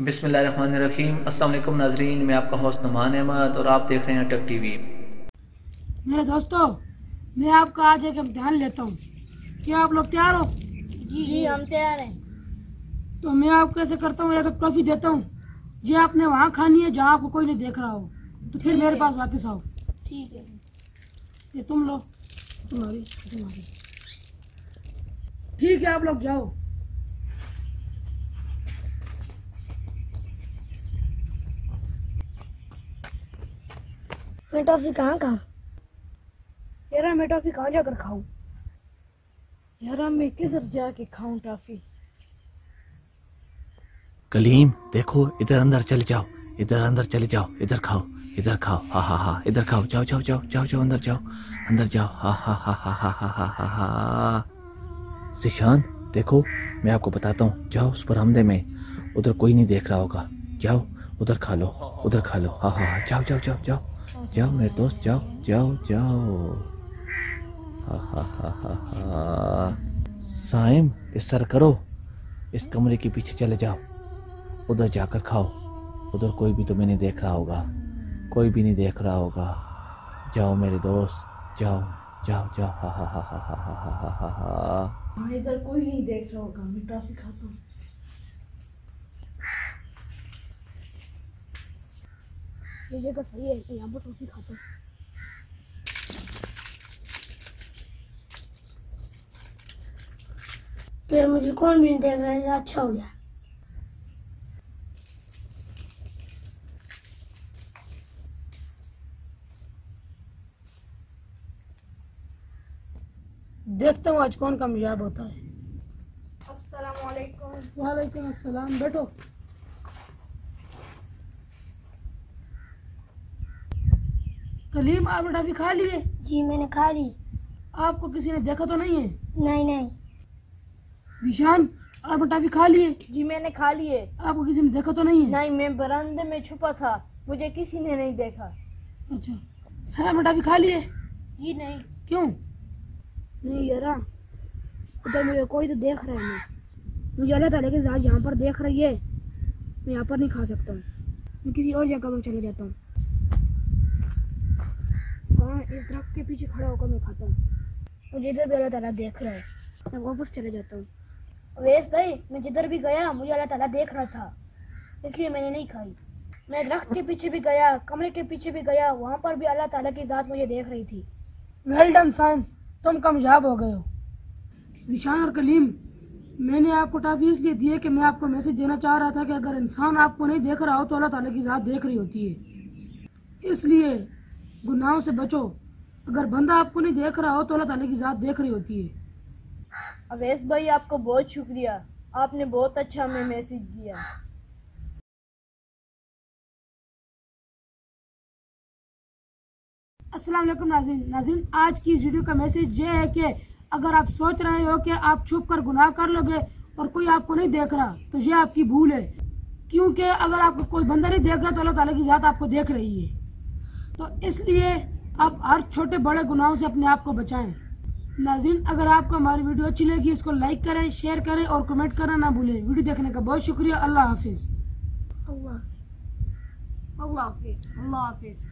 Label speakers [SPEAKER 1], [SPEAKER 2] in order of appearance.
[SPEAKER 1] बिस्मिल्लाहिर्रहमानिर्रहीम। अस्सलाम वालेकुम नाजरीन, मैं आपका होस्ट नुमान अहमद और आप देख रहे हैं टेक टीवी।
[SPEAKER 2] मेरे दोस्तों, मैं आपका आज एक इम्तिहान लेता हूँ। क्या आप लोग तैयार हो?
[SPEAKER 3] जी हम तैयार हैं।
[SPEAKER 2] तो मैं आपको ऐसे करता हूँ, एक ट्रॉफी देता हूँ। जी आपने वहाँ खानी है जहाँ आपको कोई नहीं देख रहा हो, तो फिर मेरे पास वापस आओ।
[SPEAKER 3] ठीक है।
[SPEAKER 2] ये तुम लो, तुम्हारी। ठीक है, आप लोग जाओ।
[SPEAKER 3] मैं टॉफी कहाँ खाऊं?
[SPEAKER 2] यार मैं टॉफी कहाँ जाकर खाऊं? यार मैं किधर जाके खाऊं टॉफी?
[SPEAKER 4] कलीम देखो, इधर अंदर चले जाओ, इधर अंदर चले जाओ, इधर खाओ, इधर खाओ, हा हा हा, इधर खाओ, जाओ जाओ जाओ जाओ जाओ, अंदर जाओ, अंदर जाओ, हा हा हा हा हा हा हा हा हा। जिशान देखो, मैं आपको बताता हूँ, जाओ उस बरामदे में, उधर कोई नहीं देख रहा होगा, जाओ उधर खा लो, उधर खा लो, हा हा, जाओ जाओ जाओ जाओ जाओ मेरे दोस्त, जाओ जाओ जाओ, हा हा हा हा हा। साइम इस सर करो, इस कमरे के पीछे चले जाओ, उधर जाकर खाओ, उधर कोई भी तुम्हें नहीं देख रहा होगा, कोई भी नहीं देख रहा होगा, जाओ मेरे दोस्त, जाओ जाओ जाओ, हा हा हा हा हा हा हा हा हा।
[SPEAKER 2] हाँ, इधर कोई नहीं देख रहा होगा, मैं टॉफी खाता हूँ। ये जगह सही है, यहाँ पर टॉफी खाता हूँ।
[SPEAKER 3] फिर मुझे कौन भी नहीं देख रहा है, अच्छा हो गया।
[SPEAKER 2] देखता हूँ आज कौन कामयाब होता है।
[SPEAKER 3] अस्सलाम वालेकुम।
[SPEAKER 2] वालेकुम अस्सलाम, बैठो। कलीम, आपने टॉफी खा ली है?
[SPEAKER 3] जी मैंने खा ली।
[SPEAKER 2] आपको किसी ने देखा तो नहीं है?
[SPEAKER 3] नहीं नहीं।
[SPEAKER 2] विशान, आपने टॉफी खा ली है?
[SPEAKER 5] जी मैंने खा लिए।
[SPEAKER 2] आपको किसी ने देखा तो नहीं है?
[SPEAKER 5] नहीं, मैं बरामदे में छुपा था, मुझे किसी ने नहीं देखा।
[SPEAKER 2] अच्छा, सर आपने टॉफी खा ली है?
[SPEAKER 5] जी नहीं।
[SPEAKER 2] क्यों? नहीं यारा, तो मुझे कोई तो देख रहा है। मुझे अल्लाह ताला की ज़ात यहाँ पर देख रही है, मैं यहाँ पर नहीं खा सकता हूँ, मैं किसी और जगह पर चले जाता हूँ। हाँ, इस दरख्त के पीछे खड़ा होकर मैं खाता हूँ, मुझे इधर भी अल्लाह ताला देख रहा है, मैं वापस चले जाता हूँ। अवैस भाई, मैं जिधर भी गया मुझे अल्लाह ताला देख रहा था, इसलिए मैंने नहीं खाई। मैं दरख्त के पीछे भी गया, कमरे के पीछे भी गया, वहाँ पर भी अल्लाह ताला की ज़ात मुझे देख रही थी। वेल डन साइम, तुम कामयाब हो गए हो। जिशान और कलीम, मैंने आपको टॉफी इसलिए दी है कि मैं आपको मैसेज देना चाह रहा था कि अगर इंसान आपको नहीं देख रहा हो तो अल्लाह ताला की ज़ात देख रही होती है, इसलिए गुनाहों से बचो। अगर बंदा आपको नहीं देख रहा हो तो अल्लाह ताला की ज़ात देख रही होती है।
[SPEAKER 5] अवैस भाई आपको बहुत शुक्रिया, आपने बहुत अच्छा हमें मैसेज दिया।
[SPEAKER 2] अस्सलाम वालेकुम नाज़रीन, आज की इस वीडियो का मैसेज ये है कि अगर आप सोच रहे हो कि आप छुप कर गुनाह कर लोगे और कोई आपको नहीं देख रहा, तो ये आपकी भूल है, क्योंकि अगर आपको कोई बंदा नहीं देख रहा तो अल्लाह ताला की ज़ात आपको देख रही है। तो इसलिए आप हर छोटे बड़े गुनाहों से अपने आप को बचाएं। नाज़रीन, अगर आपको हमारी वीडियो अच्छी लगी, इसको लाइक करें, शेयर करें और कमेंट करना ना भूलें। वीडियो देखने का बहुत शुक्रिया। अल्लाह हाफिज़।
[SPEAKER 3] अल्लाह
[SPEAKER 2] अल्लाह हाफिज़। अल्लाह हाफिज़।